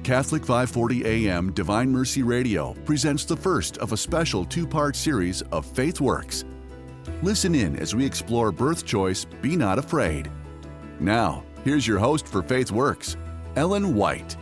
Catholic 540 AM Divine Mercy Radio presents the first of a special two-part series of FaithWorks. Listen in as we explore Birthchoice, Be Not Afraid. Now, here's your host for FaithWorks, Ellen White.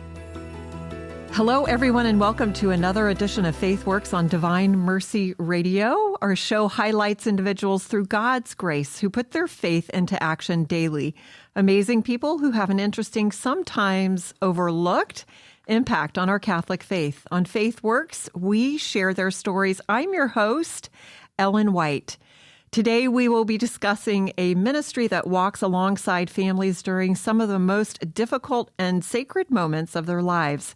Hello, everyone, and welcome to another edition of FaithWorks on Divine Mercy Radio. Our show highlights individuals through God's grace who put their faith into action daily. Amazing people who have an interesting, sometimes overlooked, impact on our Catholic faith. On FaithWorks, we share their stories. I'm your host, Ellen White. Today, we will be discussing a ministry that walks alongside families during some of the most difficult and sacred moments of their lives.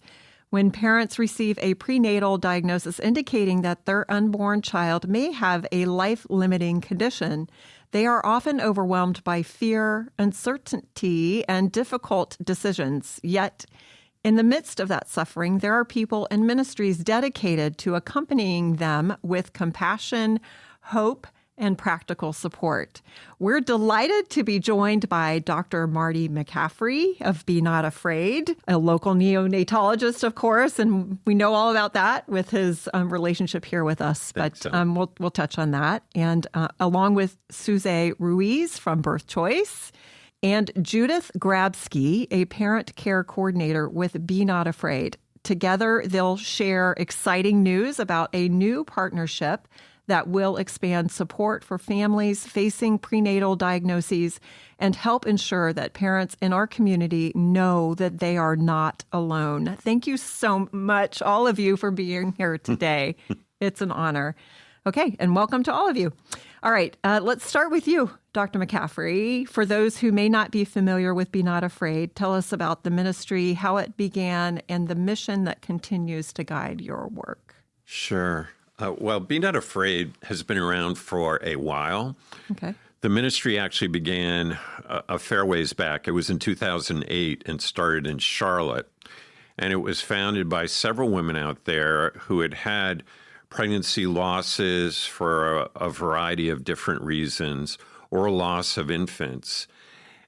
When parents receive a prenatal diagnosis indicating that their unborn child may have a life-limiting condition, they are often overwhelmed by fear, uncertainty, and difficult decisions. Yet, in the midst of that suffering, there are people and ministries dedicated to accompanying them with compassion, hope, and practical support. We're delighted to be joined by Dr. Marty McCaffrey of Be Not Afraid, a local neonatologist, of course, and we know all about that with his relationship here with us. But we'll touch on that. And along with Suze Ruiz from Birthchoice and Judith Grabsky, a parent care coordinator with Be Not Afraid. Together, they'll share exciting news about a new partnership that will expand support for families facing prenatal diagnoses and help ensure that parents in our community know that they are not alone. Thank you so much, all of you, for being here today. It's an honor. Okay, and welcome to all of you. All right, let's start with you, Dr. McCaffrey. For those who may not be familiar with Be Not Afraid, tell us about the ministry, how it began, and the mission that continues to guide your work. Sure. Well, Be Not Afraid has been around for a while. Okay. The ministry actually began a fair ways back. It was in 2008 and started in Charlotte. And it was founded by several women out there who had had pregnancy losses for a variety of different reasons or loss of infants.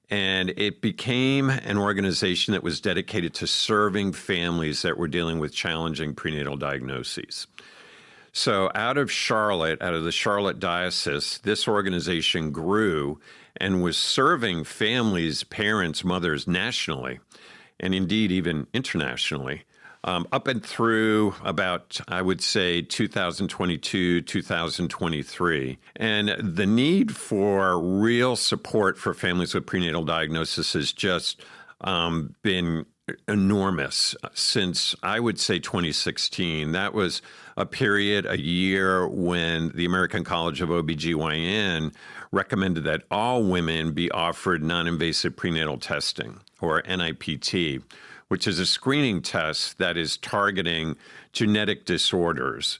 And it became an organization that was dedicated to serving families that were dealing with challenging prenatal diagnoses. So out of Charlotte, out of the Charlotte diocese, this organization grew and was serving families, parents, mothers nationally, and indeed even internationally, up and through about, I would say, 2022, 2023. And the need for real support for families with prenatal diagnosis has just been enormous since, I would say, 2016. That was a period, a year, when the American College of OBGYN recommended that all women be offered non-invasive prenatal testing, or NIPT, which is a screening test that is targeting genetic disorders.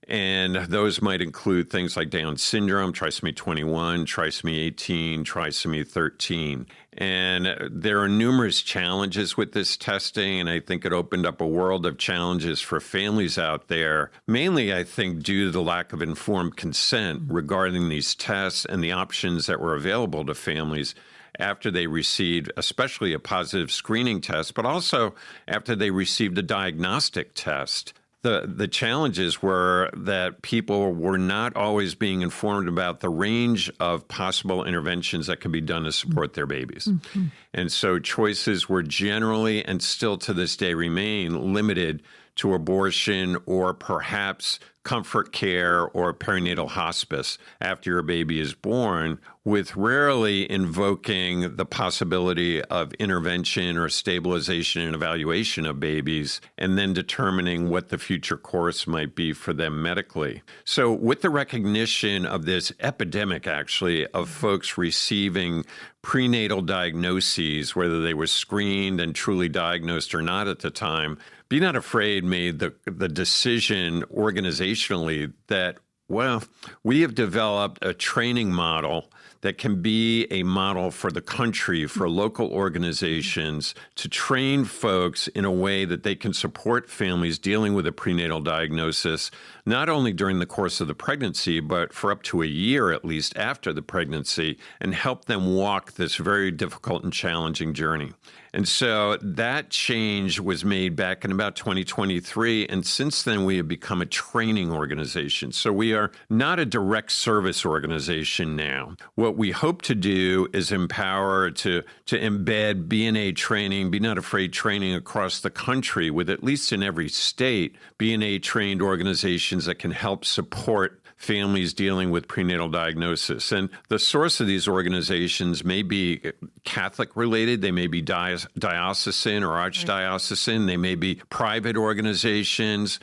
And those might include things like Down syndrome, trisomy 21, trisomy 18, trisomy 13. And there are numerous challenges with this testing, and I think it opened up a world of challenges for families out there, mainly, I think, due to the lack of informed consent regarding these tests and the options that were available to families after they received especially a positive screening test, but also after they received a diagnostic test. The challenges were that people were not always being informed about the range of possible interventions that could be done to support their babies. Mm-hmm. And so choices were generally, and still to this day remain, limited to abortion or perhaps comfort care or perinatal hospice after your baby is born, with rarely invoking the possibility of intervention or stabilization and evaluation of babies, and then determining what the future course might be for them medically. So with the recognition of this epidemic, actually, of folks receiving prenatal diagnoses, whether they were screened and truly diagnosed or not at the time, Be Not Afraid made the decision organizationally that, well, we have developed a training model that can be a model for the country, for local organizations to train folks in a way that they can support families dealing with a prenatal diagnosis, not only during the course of the pregnancy, but for up to a year at least after the pregnancy, and help them walk this very difficult and challenging journey. And so that change was made back in about 2023. And since then, we have become a training organization. So we are not a direct service organization now. What we hope to do is empower to embed B&A training, Be Not Afraid training across the country with at least in every state, B&A trained organizations that can help support families dealing with prenatal diagnosis. And the source of these organizations may be Catholic related, they may be diocesan or archdiocesan, they may be private organizations.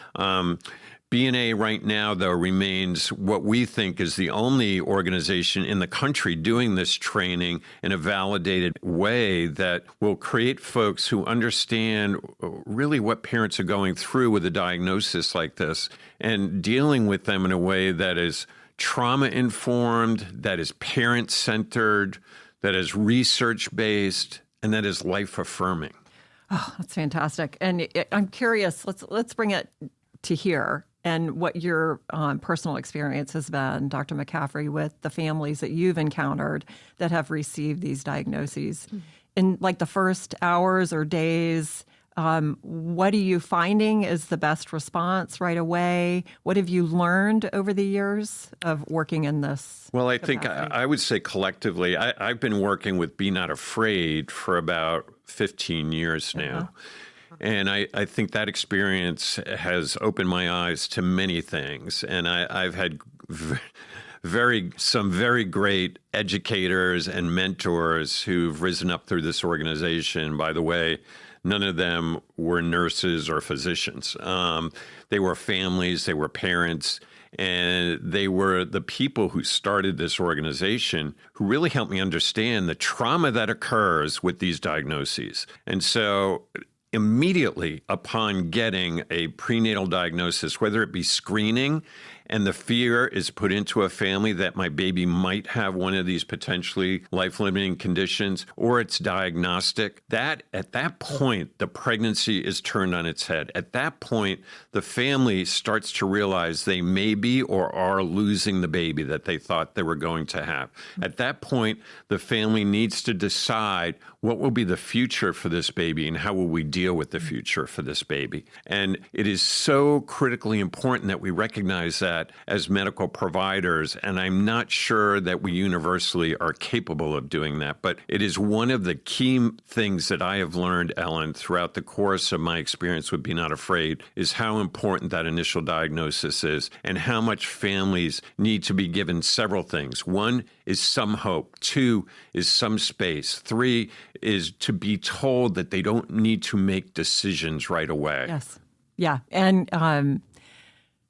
B&A right now, though, remains what we think is the only organization in the country doing this training in a validated way that will create folks who understand really what parents are going through with a diagnosis like this and dealing with them in a way that is trauma-informed, that is parent-centered, that is research-based, and that is life-affirming. Oh, that's fantastic. And I'm curious, let's bring it to here. And what your personal experience has been, Dr. McCaffrey, with the families that you've encountered that have received these diagnoses. In like the first hours or days, what are you finding is the best response right away? What have you learned over the years of working in this? Well, I think I would say collectively, I've been working with Be Not Afraid for about 15 years now. And I think that experience has opened my eyes to many things. And I've had some very great educators and mentors who've risen up through this organization. By the way, none of them were nurses or physicians. They were families, they were parents, and they were the people who started this organization who really helped me understand the trauma that occurs with these diagnoses. And so immediately upon getting a prenatal diagnosis, whether it be screening and the fear is put into a family that my baby might have one of these potentially life-limiting conditions, or it's diagnostic, that at that point, the pregnancy is turned on its head. At that point, the family starts to realize they may be or are losing the baby that they thought they were going to have. At that point, the family needs to decide what will be the future for this baby and how will we deal with the future for this baby. And it is so critically important that we recognize that as medical providers, and I'm not sure that we universally are capable of doing that, but it is one of the key things that I have learned, Ellen, throughout the course of my experience with Be Not Afraid, is how important that initial diagnosis is and how much families need to be given several things. One is some hope. Two is some space. Three is to be told that they don't need to make decisions right away. Yes. Yeah. And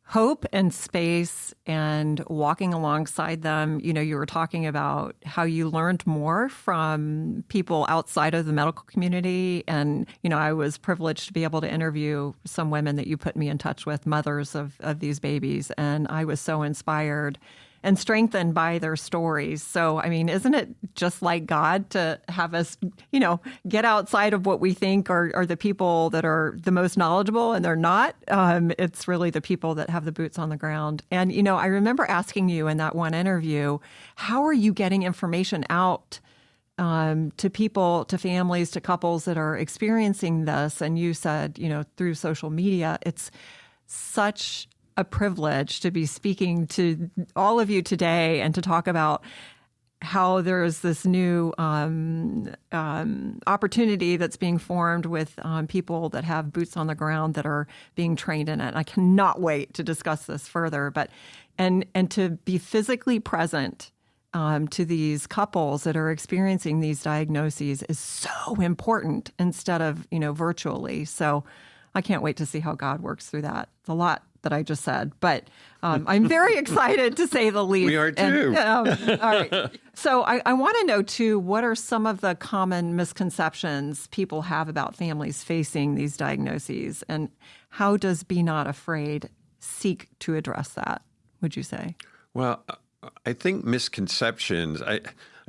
hope and space and walking alongside them. You know, you were talking about how you learned more from people outside of the medical community. And, you know, I was privileged to be able to interview some women that you put me in touch with, mothers of these babies. And I was so inspired and strengthened by their stories. So, I mean, isn't it just like God to have us, you know, get outside of what we think are the people that are the most knowledgeable, and they're not. It's really the people that have the boots on the ground. And, you know, I remember asking you in that one interview, how are you getting information out to people, to families, to couples that are experiencing this? And you said, you know, through social media. It's such a privilege to be speaking to all of you today and to talk about how there's this new opportunity that's being formed with people that have boots on the ground that are being trained in it. I cannot wait to discuss this further, but and to be physically present to these couples that are experiencing these diagnoses is so important instead of, you know, virtually. So I can't wait to see how God works through that. It's a lot that I just said, but I'm very excited to say the least. We are too. All right. So I want to know too, what are some of the common misconceptions people have about families facing these diagnoses, and how does Be Not Afraid seek to address that, would you say? Well, I think misconceptions, I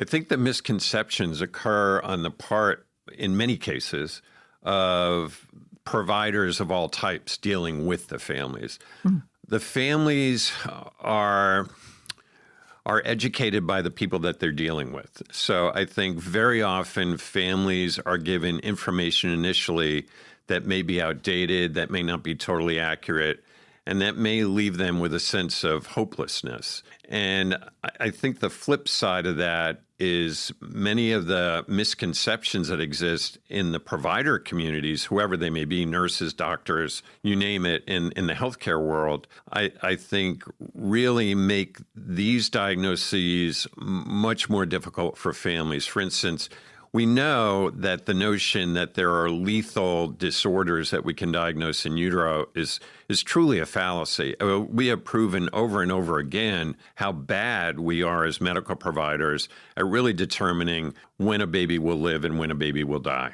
think the misconceptions occur on the part, in many cases, of providers of all types dealing with the families. The families are educated by the people that they're dealing with. So I think very often families are given information initially that may be outdated, that may not be totally accurate, and that may leave them with a sense of hopelessness. And I think the flip side of that is many of the misconceptions that exist in the provider communities, whoever they may be, nurses, doctors, you name it, in the healthcare world, I think really make these diagnoses much more difficult for families. For instance, we know that the notion that there are lethal disorders that we can diagnose in utero is truly a fallacy. We have proven over and over again how bad we are as medical providers at really determining when a baby will live and when a baby will die.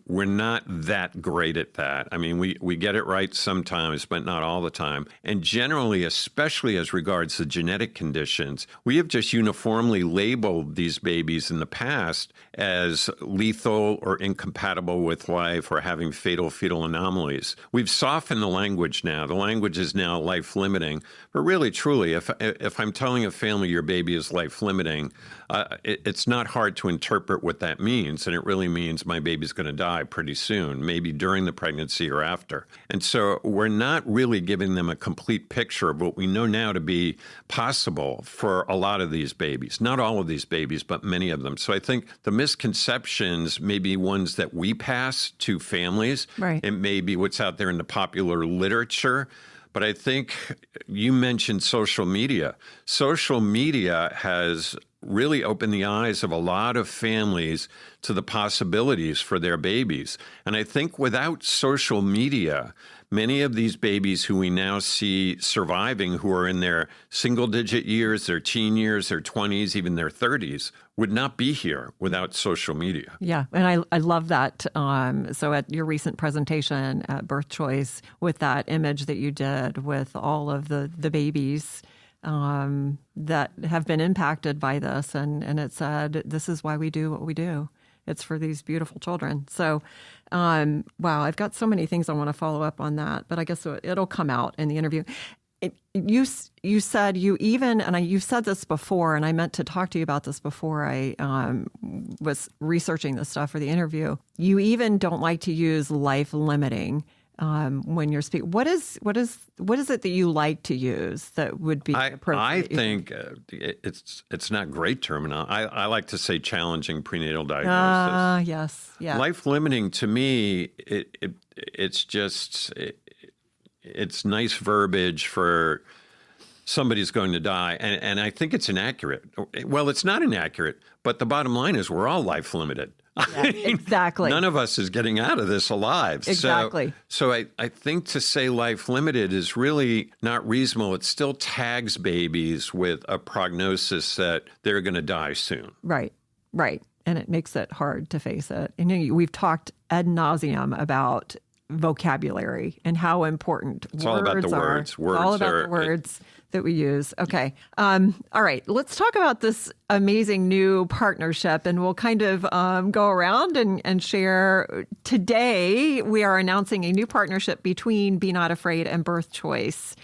We're not that great at that. I mean, we get it right sometimes, but not all the time. And generally, especially as regards the genetic conditions, we have just uniformly labeled these babies in the past as lethal or incompatible with life or having fatal fetal anomalies. We've softened the language now. The language is now life-limiting. But really, truly, if I'm telling a family your baby is life-limiting, it's not hard to interpret what that means. And it really means my baby's going to die pretty soon, maybe during the pregnancy or after. And so we're not really giving them a complete picture of what we know now to be possible for a lot of these babies. Not all of these babies, but many of them. So I think the misconceptions may be ones that we pass to families. Right. It may be what's out there in the popular literature. But I think you mentioned social media. Social media has really opened the eyes of a lot of families to the possibilities for their babies. And I think without social media, many of these babies who we now see surviving, who are in their single-digit years, their teen years, their 20s, even their 30s, would not be here without social media. Yeah, and I love that. So at your recent presentation at Birthchoice, with that image that you did with all of the babies that have been impacted by this, and it said, this is why we do what we do. It's for these beautiful children. So, wow, I've got so many things I want to follow up on that, but I guess it'll come out in the interview. You said you've said this before, and I meant to talk to you about this before I was researching this stuff for the interview. You even don't like to use life limiting when you're speaking. What is it that you like to use that would be appropriate? I think it's not great terminology. I like to say challenging prenatal diagnosis. Yes, yeah. Life limiting to me, it's just. It's nice verbiage for somebody's going to die. And I think it's inaccurate. Well, it's not inaccurate, but the bottom line is we're all life limited. Yeah, exactly. None of us is getting out of this alive. Exactly. So I think to say life limited is really not reasonable. It still tags babies with a prognosis that they're going to die soon. Right. And it makes it hard to face it. And we've talked ad nauseum about vocabulary and how important it's all about the words. All about the words that we use. Okay. All right. Let's talk about this amazing new partnership, and we'll kind of go around and share. Today, we are announcing a new partnership between Be Not Afraid and Birthchoice.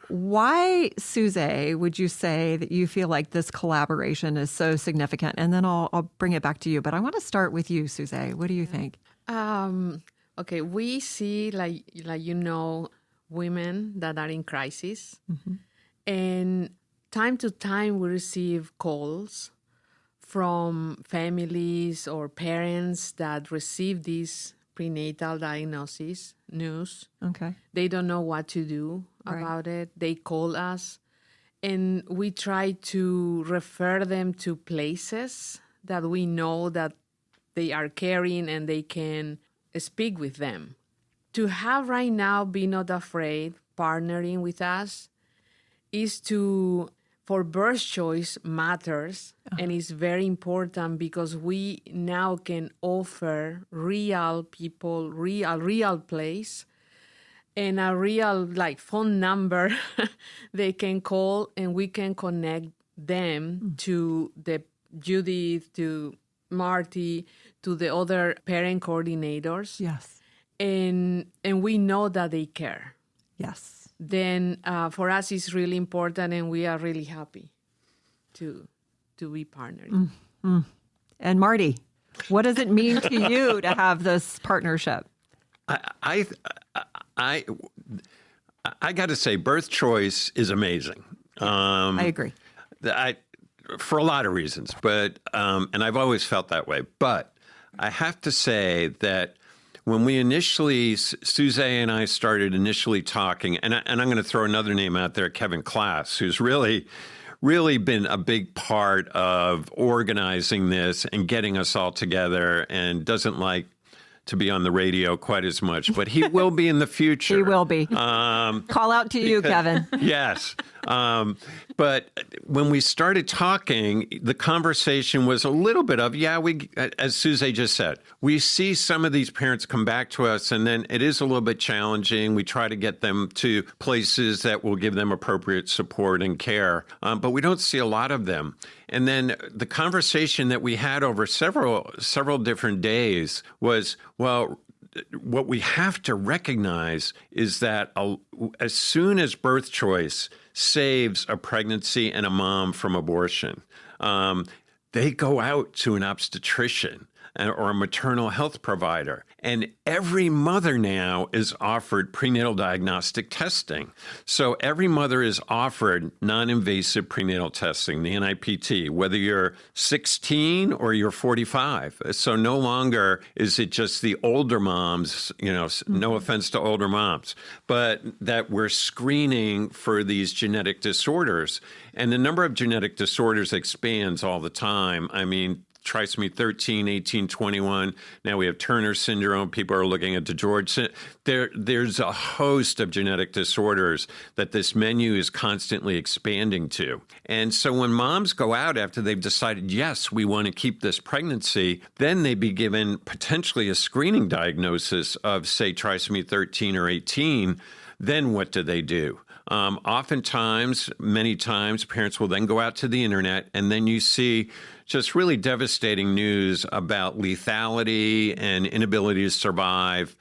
Why, Suze, would you say that you feel like this collaboration is so significant? And then I'll bring it back to you. But I want to start with you, Suze. What do you think? Okay, we see women that are in crisis, and time to time we receive calls from families or parents that receive this prenatal diagnosis news. Okay, they don't know what to do about it. They call us, and we try to refer them to places that we know that they are caring and they can speak with them. To have right now Be Not Afraid partnering with us is for Birthchoice matters, and it's very important because we now can offer real people, real place, and a real phone number they can call, and we can connect them to the Judith, to Marty, to the other parent coordinators. Yes. And we know that they care. Yes. Then for us, it's really important, and we are really happy to be partnering. And Marty, what does it mean to you to have this partnership? I got to say, Birthchoice is amazing. I agree. For a lot of reasons, but and I've always felt that way. But I have to say that when we initially, Suze and I started initially talking, and I'm going to throw another name out there, Kevin Klass, who's really been a big part of organizing this and getting us all together, and doesn't like to be on the radio quite as much, but he will be in the future. He will be. Call out to you, Kevin. Yes. But when we started talking, the conversation was a little bit of, as Suze just said, we see some of these parents come back to us, and then it is a little bit challenging. We try to get them to places that will give them appropriate support and care, but we don't see a lot of them. And then the conversation that we had over several different days was, well, what we have to recognize is that as soon as Birthchoice saves a pregnancy and a mom from abortion, they go out to an obstetrician or a maternal health provider. And every mother now is offered prenatal diagnostic testing. So every mother is offered non-invasive prenatal testing, the NIPT, whether you're 16 or you're 45. So no longer is it just the older moms, no offense to older moms, but that we're screening for these genetic disorders. And the number of genetic disorders expands all the time. I mean, trisomy 13, 18, 21. Now we have Turner syndrome. People are looking at DeGeorge. There's a host of genetic disorders that this menu is constantly expanding to. And so when moms go out after they've decided, yes, we want to keep this pregnancy, then they be given potentially a screening diagnosis of, say, trisomy 13 or 18. Then what do? Oftentimes, many times, parents will then go out to the internet, and then you see just really devastating news about lethality and inability to survive,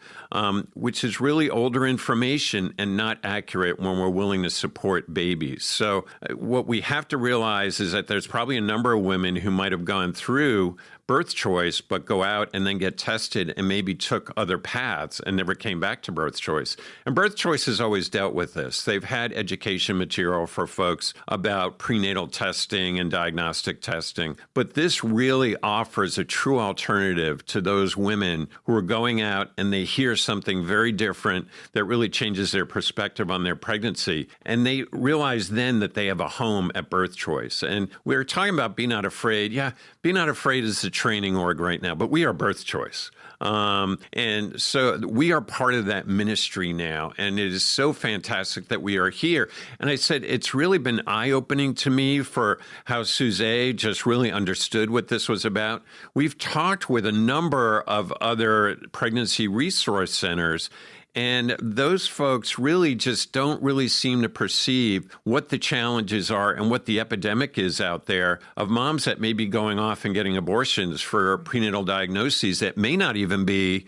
which is really older information and not accurate when we're willing to support babies. So what we have to realize is that there's probably a number of women who might have gone through Birthchoice, but go out and then get tested and maybe took other paths and never came back to Birthchoice. And Birthchoice has always dealt with this. They've had education material for folks about prenatal testing and diagnostic testing, but this really offers a true alternative to those women who are going out and they hear something very different that really changes their perspective on their pregnancy. And they realize then that they have a home at Birthchoice. And we were talking about Be Not Afraid. Yeah, Be Not Afraid is the training org right now, but we are Birthchoice. And so we are part of that ministry now, and it is so fantastic that we are here. And I said, it's really been eye-opening to me for how Suze just really understood what this was about. We've talked with a number of other pregnancy resource centers, and those folks really just don't really seem to perceive what the challenges are and what the epidemic is out there of moms that may be going off and getting abortions for prenatal diagnoses that may not even be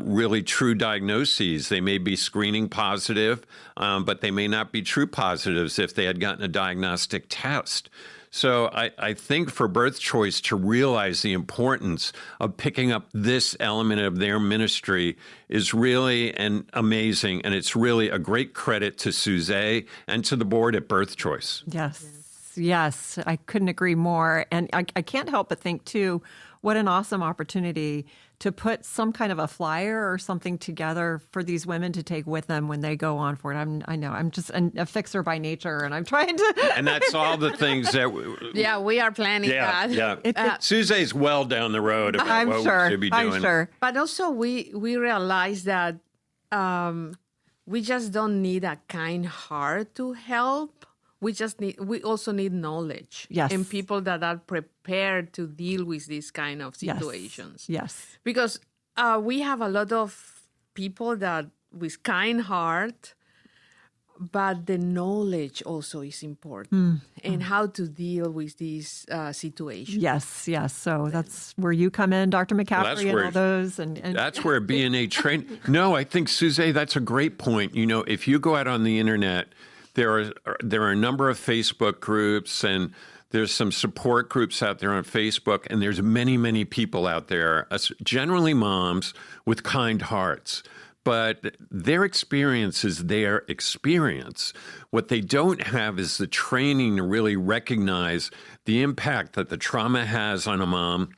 really true diagnoses. They may be screening positive, but they may not be true positives if they had gotten a diagnostic test. So I think for Birthchoice to realize the importance of picking up this element of their ministry is really amazing, and it's really a great credit to Suze and to the board at Birthchoice. Yes, I couldn't agree more. And I can't help but think, too, what an awesome opportunity to put some kind of a flyer or something together for these women to take with them when they go on for it. I know I'm just a fixer by nature, and I'm trying to. And that's all the things that. We are planning that. Yeah, Suze's well down the road about what we should be doing. I'm sure. But also, we realize that we just don't need a kind heart to help. We also need knowledge. Yes. And people that are prepared to deal with these kind of situations. Yes. Because we have a lot of people that with kind heart, but the knowledge also is important and how to deal with these situations. Yes. So that's where you come in, Dr. McCaffrey, and all those. And that's where BNA train. No, I think, Suze, that's a great point. If you go out on the internet, there are a number of Facebook groups, and there's some support groups out there on Facebook, and there's many, many people out there, generally moms with kind hearts. But their experience is their experience. What they don't have is the training to really recognize the impact that the trauma has on a mom,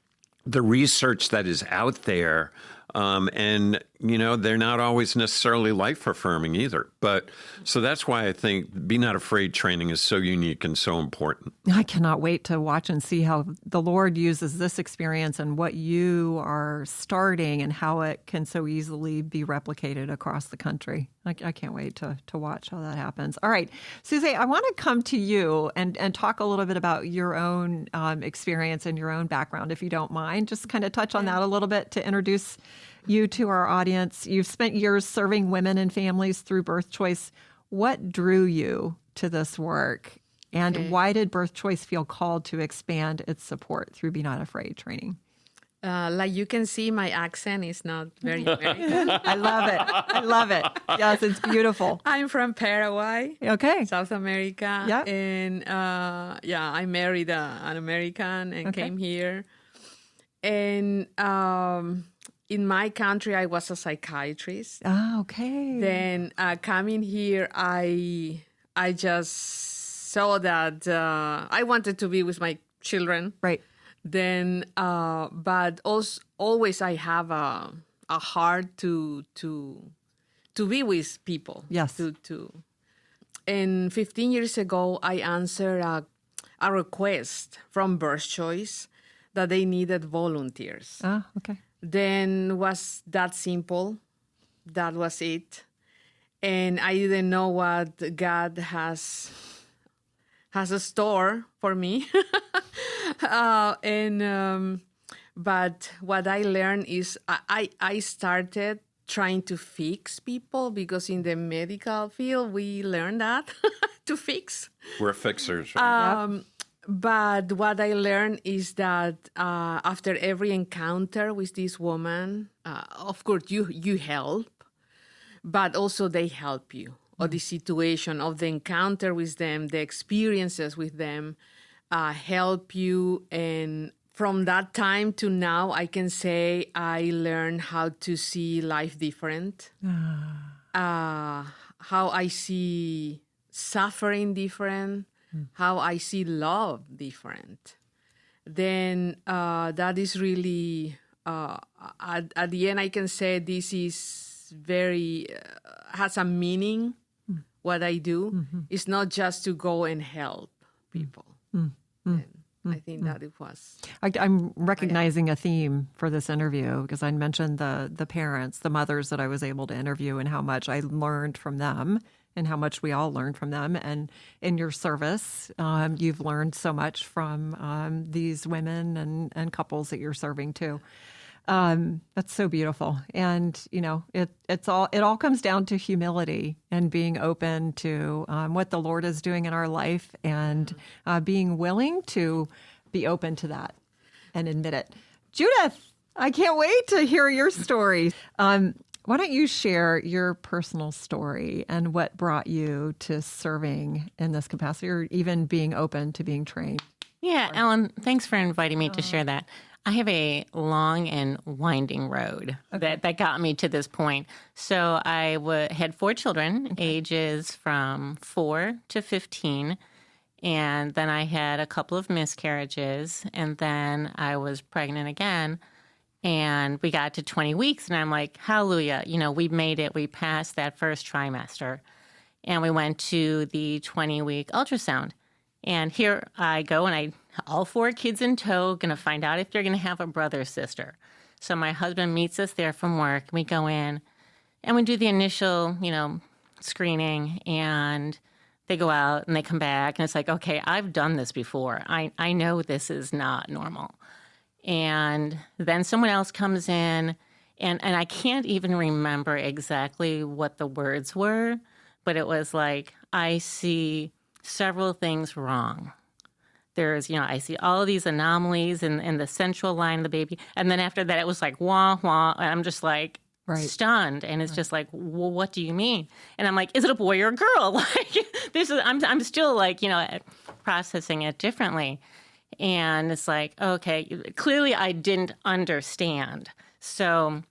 the research that is out there, and they're not always necessarily life-affirming either. But so that's why I think Be Not Afraid training is so unique and so important. I cannot wait to watch and see how the Lord uses this experience and what you are starting and how it can so easily be replicated across the country. I can't wait to watch how that happens. All right, Suze, I want to come to you and talk a little bit about your own experience and your own background, if you don't mind. Just kind of touch on that a little bit to introduce you to our audience. You've spent years serving women and families through Birthchoice. What drew you to this work? And why did Birthchoice feel called to expand its support through Be Not Afraid training? Like you can see, my accent is not very American. I love it. Yes, it's beautiful. I'm from Paraguay, South America. Yeah. And I married an American and came here. And in my country, I was a psychiatrist. Ah, okay. Then coming here, I just saw that I wanted to be with my children. Right. Then, but also always I have a heart to be with people. Yes. And 15 years ago, I answered a request from Birthchoice that they needed volunteers. Ah, okay. Then was that simple. That was it. And I didn't know what God has a store for me. But what I learned is I started trying to fix people, because in the medical field, we learn that to fix. We're fixers. Right? But what I learned is that after every encounter with this woman, of course, you help, but also they help you. Or the situation of the encounter with them, the experiences with them help you. And from that time to now, I can say I learned how to see life different, how I see suffering different, how I see love different. Then that is really, at the end, I can say this is very, has a meaning. What I do is not just to go and help people. I think that it was. I'm recognizing a theme for this interview, because I mentioned the parents, the mothers that I was able to interview, and how much I learned from them and how much we all learn from them. And in your service, you've learned so much from these women and couples that you're serving too. That's so beautiful. And, it all comes down to humility and being open to what the Lord is doing in our life, and being willing to be open to that and admit it. Judith, I can't wait to hear your story. Why don't you share your personal story and what brought you to serving in this capacity, or even being open to being trained? Yeah, Ellen, thanks for inviting me to share that. I have a long and winding road that got me to this point. So I had 4 children, ages from 4 to 15. And then I had a couple of miscarriages. And then I was pregnant again. And we got to 20 weeks. And I'm like, hallelujah, we made it. We passed that first trimester. And we went to the 20-week ultrasound. And here I go, and all 4 kids in tow, going to find out if they're going to have a brother or sister. So my husband meets us there from work. We go in, and we do the initial, screening, and they go out, and they come back, and it's like, okay, I've done this before. I know this is not normal. And then someone else comes in, and I can't even remember exactly what the words were, but it was like, I see several things wrong. There's, I see all of these anomalies in the central line of the baby. And then after that, it was like, wah, wah. And I'm just like stunned. And it's just like, well, what do you mean? And I'm like, is it a boy or a girl? Like, I'm still like, processing it differently. And it's like, okay, clearly I didn't understand. So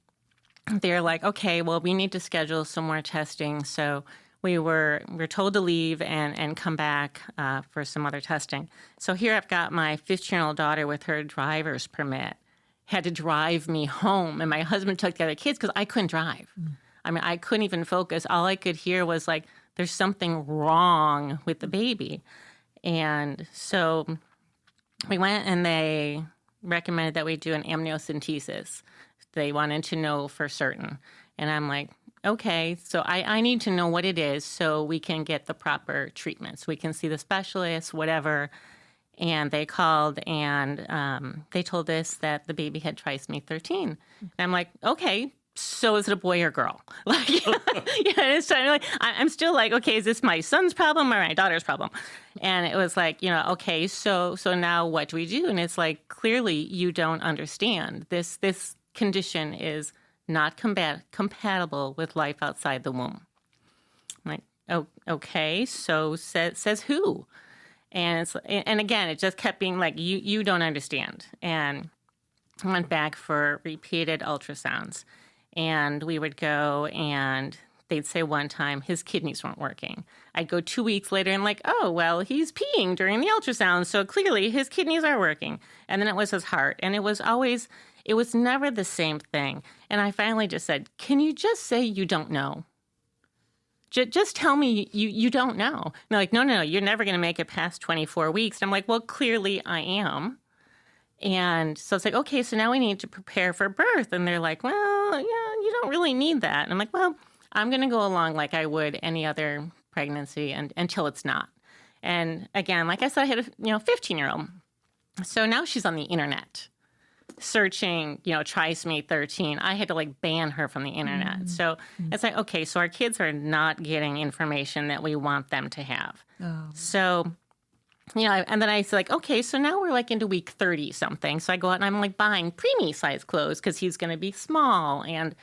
they're like, okay, well, we need to schedule some more testing. So we're told to leave and come back for some other testing. So here I've got my 15-year-old daughter with her driver's permit, had to drive me home. And my husband took the other kids because I couldn't drive. I mean, I couldn't even focus. All I could hear was like, there's something wrong with the baby. And so we went and they recommended that we do an amniocentesis. They wanted to know for certain. And I'm like, okay, so I need to know what it is so we can get the proper treatments. We can see the specialist, whatever. And they called and they told us that the baby had trisomy 13. And I'm like, okay, so is it a boy or girl? Like, it's like, I'm still like, okay, is this my son's problem or my daughter's problem? And it was like, okay, so now what do we do? And it's like, clearly you don't understand. This condition is not compatible with life outside the womb. I'm like, oh, okay, so says who? And again, it just kept being like, you don't understand. And I went back for repeated ultrasounds. And we would go and they'd say one time his kidneys weren't working. I'd go 2 weeks later and like, oh, well, he's peeing during the ultrasound, so clearly his kidneys are working. And then it was his heart. And it was never the same thing. And I finally just said, can you just say you don't know? Just tell me you don't know. And they're like, no, you're never going to make it past 24 weeks. And I'm like, well, clearly I am. And so it's like, okay, so now we need to prepare for birth. And they're like, well, yeah, you don't really need that. And I'm like, well, I'm going to go along like I would any other pregnancy until it's not. And again, like I said, I had a 15-year-old. So now she's on the internet searching, trisomy 13. I had to like ban her from the internet. So it's like, okay, so our kids are not getting information that we want them to have. Oh. So, and then I said like, okay, so now we're like into week 30 something. So I go out and I'm like buying preemie size clothes because he's going to be small and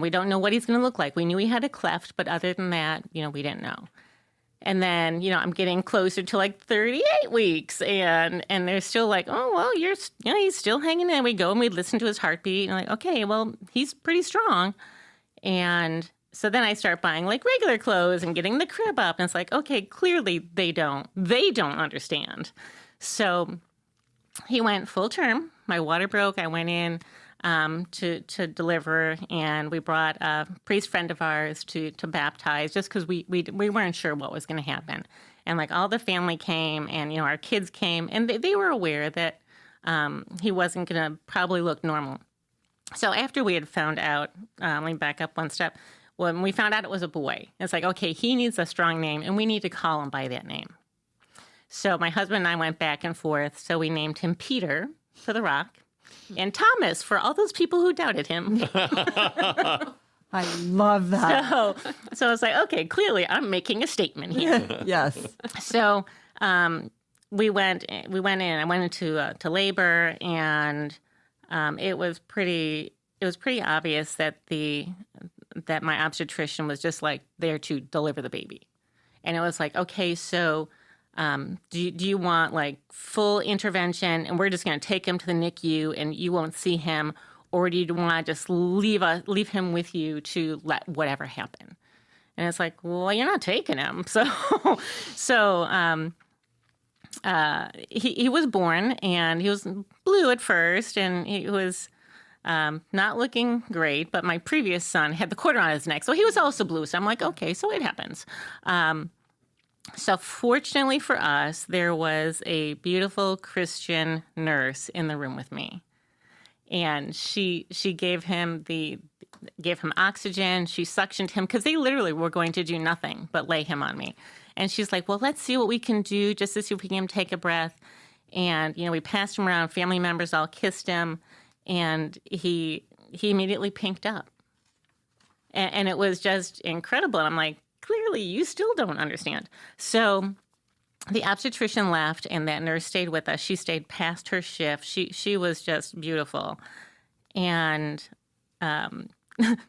we don't know what he's going to look like. We knew he had a cleft, but other than that, we didn't know. And then, I'm getting closer to like 38 weeks and they're still like, oh, well, he's still hanging in. We go and we listen to his heartbeat and like, okay, well, he's pretty strong. And so then I start buying like regular clothes and getting the crib up. And it's like, okay, clearly they don't understand. So he went full term. My water broke. I went in to deliver, and we brought a priest friend of ours to baptize just because we weren't sure what was going to happen. And like all the family came and, our kids came and they were aware that he wasn't going to probably look normal. So after we had found out, let me back up one step. When we found out it was a boy, it's like, okay, he needs a strong name and we need to call him by that name. So my husband and I went back and forth. So we named him Peter for the rock and Thomas for all those people who doubted him. I love that. So it's like, okay, clearly I'm making a statement here. Yes. So we went in. I went into labor, and it was pretty obvious that my obstetrician was just like there to deliver the baby, and it was like, okay, so. Do you want like full intervention and we're just going to take him to the NICU and you won't see him, or do you want to just leave him with you to let whatever happen? And it's like, well, you're not taking him. So he was born and he was blue at first and he was not looking great, but my previous son had the cord around his neck, so he was also blue. So I'm like, okay, so it happens. So fortunately for us, there was a beautiful Christian nurse in the room with me. And she gave him oxygen. She suctioned him because they literally were going to do nothing but lay him on me. And she's like, well, let's see what we can do just to see if we can take a breath. And, we passed him around. Family members all kissed him. And he immediately pinked up. And it was just incredible. And I'm like, clearly clearly you still don't understand. So the obstetrician left, and that nurse stayed with us. She stayed past her shift. She was just beautiful. And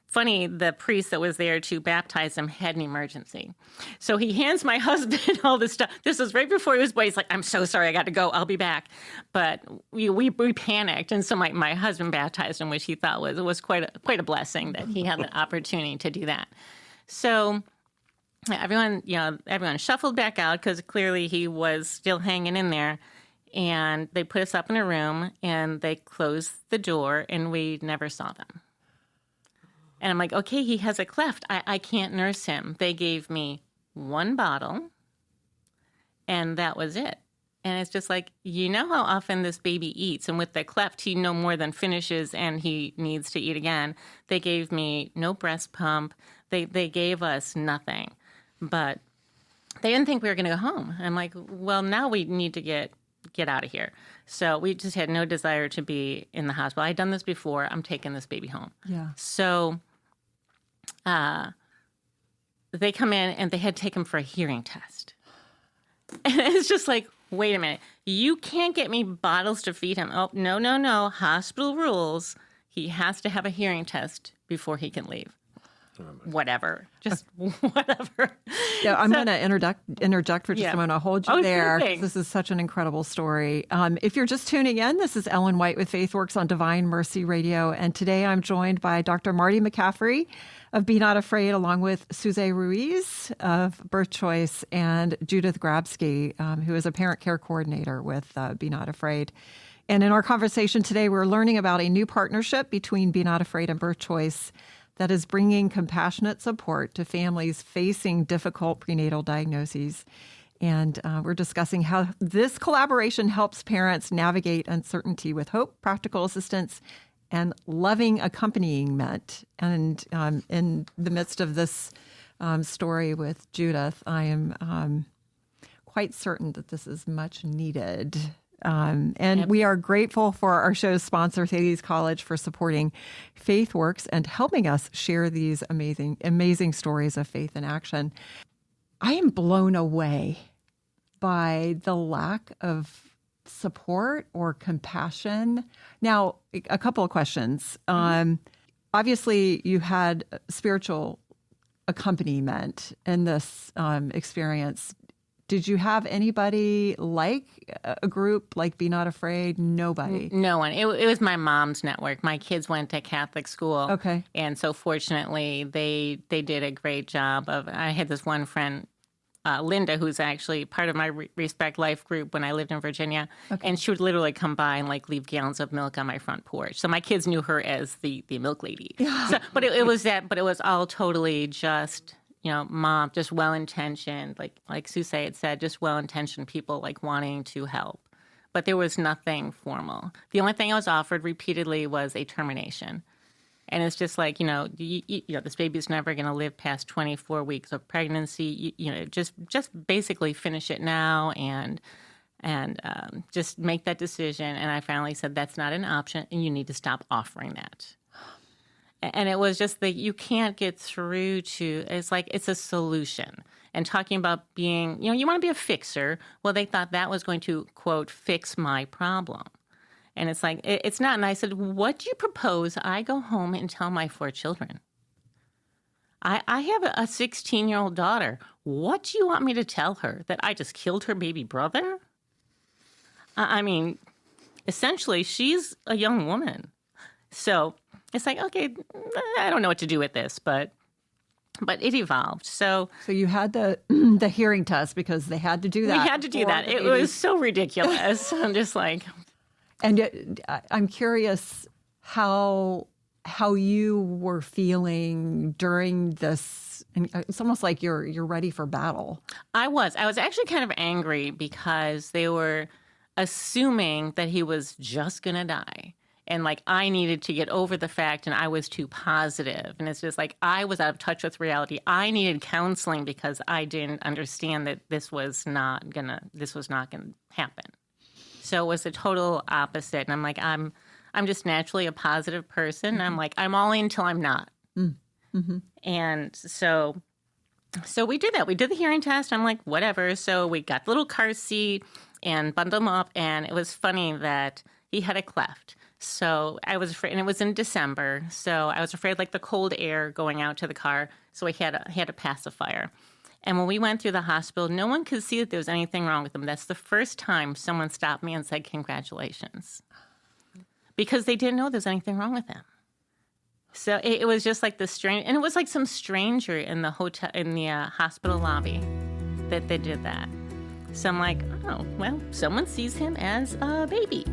funny, the priest that was there to baptize him had an emergency. So he hands my husband all this stuff. This was right before he was born. He's like, I'm so sorry, I got to go. I'll be back. But we panicked. And so my husband baptized him, which he thought was quite a blessing that he had the opportunity to do that. So everyone shuffled back out because clearly he was still hanging in there. And they put us up in a room, and they closed the door, and we never saw them. And I'm like, okay, he has a cleft. I can't nurse him. They gave me one bottle, and that was it. And it's just like, you know how often this baby eats, and with the cleft, he no more than finishes, and he needs to eat again. They gave me no breast pump. They gave us nothing. But they didn't think we were going to go home. I'm like, well, now we need to get out of here. So we just had no desire to be in the hospital. I'd done this before. I'm taking this baby home. Yeah. So they come in, and they had to take him for a hearing test. And it's just like, wait a minute. You can't get me bottles to feed him. Oh, no. Hospital rules. He has to have a hearing test before he can leave. Whatever. Just whatever. Yeah, I'm going to interject for just a moment. I'll hold you there. This is such an incredible story. If you're just tuning in, this is Ellen White with FaithWorks on Divine Mercy Radio. And today I'm joined by Dr. Marty McCaffrey of Be Not Afraid, along with Suze Ruiz of Birthchoice and Judith Grabsky, who is a parent care coordinator with Be Not Afraid. And in our conversation today, we're learning about a new partnership between Be Not Afraid and Birthchoice that is bringing compassionate support to families facing difficult prenatal diagnoses. And we're discussing how this collaboration helps parents navigate uncertainty with hope, practical assistance, and loving accompaniment. And in the midst of this story with Judith, I am quite certain that this is much needed. And we are grateful for our show's sponsor, Thales College, for supporting FaithWorks and helping us share these amazing stories of faith in action. I am blown away by the lack of support or compassion. Now, a couple of questions. Obviously, you had spiritual accompaniment in this experience. Did you have anybody like a group like Be Not Afraid? Nobody. No one. It was my mom's network. My kids went to Catholic school. Okay. And so fortunately, they did a great job of. I had this one friend, Linda, who's actually part of my Respect Life group when I lived in Virginia. Okay. And she would literally come by and leave gallons of milk on my front porch. So my kids knew her as the milk lady. So, but it was all totally just, mom, just well-intentioned, like Suze had said, just well-intentioned people wanting to help. But there was nothing formal. The only thing I was offered repeatedly was a termination. And it's just like, this baby's never going to live past 24 weeks of pregnancy. Just basically finish it now and just make that decision. And I finally said, that's not an option, and you need to stop offering that. And it was just that you can't get through to, it's a solution. And talking about being, you want to be a fixer. Well, they thought that was going to, quote, fix my problem. And it's like, it's not. And I said, what do you propose I go home and tell my 4 children? I have a 16-year-old daughter. What do you want me to tell her? That I just killed her baby brother? I mean, essentially, she's a young woman. So it's like, okay, I don't know what to do with this, but it evolved. So you had the hearing test because they had to do that. We had to do that. It was so ridiculous. I'm just like, and I'm curious how you were feeling during this. And it's almost like you're ready for battle. I was actually kind of angry because they were assuming that he was just going to die. And I needed to get over the fact, and I was too positive. And it's just I was out of touch with reality. I needed counseling because I didn't understand that this was not gonna happen. So it was the total opposite. And I'm just naturally a positive person. Mm-hmm. I'm all in until I'm not. Mm-hmm. And so So we did that. We did the hearing test. I'm like, whatever. So we got the little car seat and bundled him up. And it was funny that he had a cleft. So I was afraid, and it was in December. So I was afraid like the cold air going out to the car. So he had a pacifier. And when we went through the hospital, no one could see that there was anything wrong with him. That's the first time someone stopped me and said, congratulations. Because they didn't know there was anything wrong with him. So it was just like this strange, and it was like some stranger in the hospital lobby that they did that. So I'm like, oh, well, someone sees him as a baby.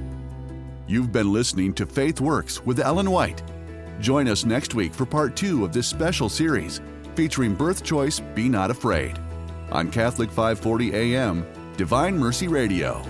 You've been listening to FaithWorks with Ellen White. Join us next week for part 2 of this special series featuring Birthchoice, Be Not Afraid on Catholic 540 AM, Divine Mercy Radio.